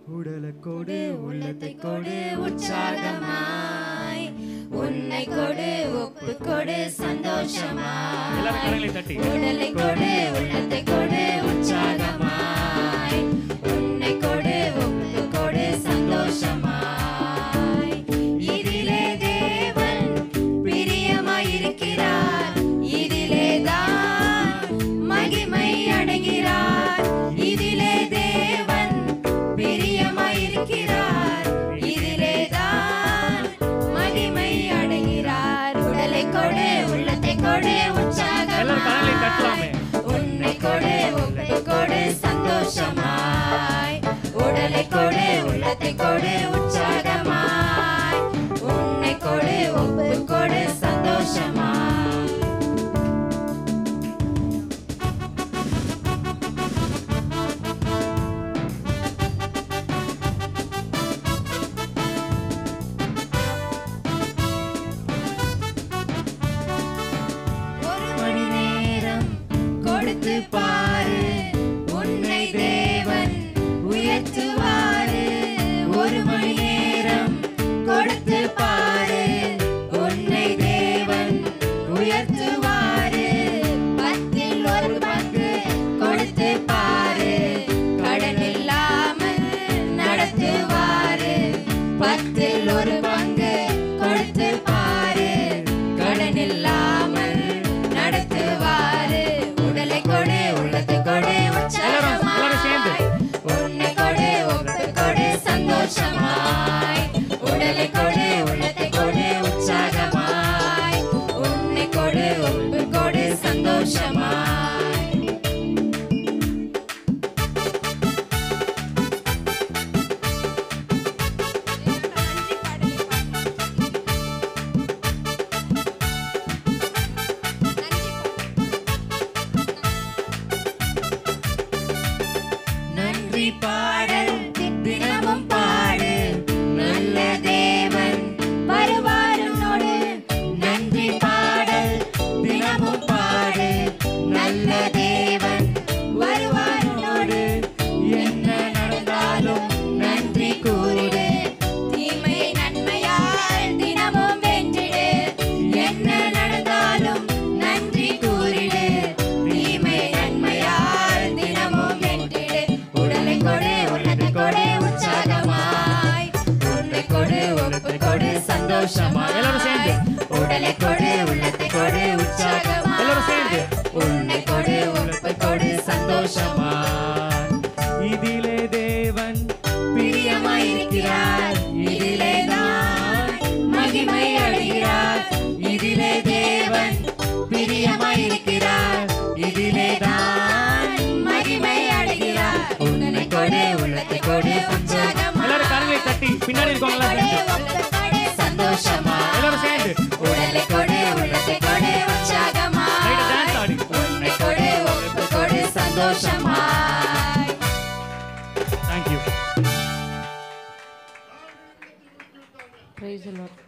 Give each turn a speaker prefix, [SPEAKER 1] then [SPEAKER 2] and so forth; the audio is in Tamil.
[SPEAKER 1] உடலை கொடு உள்ளத்தை கொடு உற்சாகமாய் உன்னை கொடு ஒப்பு கொடு சந்தோஷமாய் உடலை கொடு உள்ளத்தை கொடு உற்சாகமாய் உன்னை கொடு ஒப்பு கொடு சந்தோஷமாய் இதிலே தேவன் பிரியமாயிருக்கிறார் இதிலே தான் மகிமை அடைகிறார் இதிலே தேவன் பிரியமாயிருக்கிறார் இதிலே தான் மகிமை அடைகிறார் உடலை கொடு உள்ளத்தை கொடு உற்சாகமாய் உன்னை கொடு ஒப்பு கொடு சந்தோஷமாய் உடலை கொடு உள்ளத்தை கொடு உற்சாகமாய் உன்னை கொடு ஒப்பு கொடு சந்தோஷமாய் கொடுத்து பாரு உன்னை தேவன் உயர்த்துவாரு ஒரு மணி நேரம் கொடுத்து பாரு உன்னை தேவன் உயர்த்துவாரு 10ல் 1 பங்கு கொடுத்து பாரு கடன் இல்லாமல் நடத்துவாரு 10ல் 1 பங்கு கொடுத்து பாரு கடன் இல்லாமல் நடத்துவாரு உடலை கொடு உள்ளத்தை கொடு உற்சாகமாய் உன்னை கொடு ஒப்பு கொடு சந்தோஷமாய் உடலை கொடு உள்ளத்தை கொடு உற்சாகமாய் உன்னை கொடு ஒப்பு கொடு சந்தோஷமாய் நன்றி பாடல் தினமும் பாடு நல்ல தேவன் வருவாருனோடு நன்றி பாடல் தினமும் பாடு நல்ல தேவன் வருவாருனோடு என்ன நடந்தாலும் நன்றி கூறிடு தீமையை நன்மையால் தினமும் வென்றிடு என்ன நடந்தாலும் நன்றி கூறிடு தீமையை நன்மையால் தினமும் வென்றிடு உடலை கொடு உள்ளத்தை கொடு உற்சாகமாய் உன்னை கொடு ஒப்பு கொடு சந்தோஷமாய் எல்லாரும் சேர்ந்து உடலை கொடு உள்ளத்தை கொடு உற்சாகமாய் எல்லாரும் சேர்ந்து உன்னை கொடு ஒப்பு கொடு சந்தோஷமாய் இதிலே தேவன் பிரியமாயிருக்கிறார் இதிலே தான் மகிமை அடைகிறார் இதிலே தேவன் பிரியமாயிருக்கிறார் இதிலே தான் மகிமை அடைகிறார் உன்னை கொடு உள்ளத்தை கொடு உற்சாகமாய் எல்லாரும் கரங்களை தட்டி பின்னாடி இருக்கவங்க சந்தோஷமா எல்லாரும் சேர்ந்து உடலை கொடு உள்ளத்தை கொடு உற்சாகமாய் உன்னை கொடு ஒப்பு கொடு சந்தோஷமாய்
[SPEAKER 2] Thank you.
[SPEAKER 3] Praise the Lord.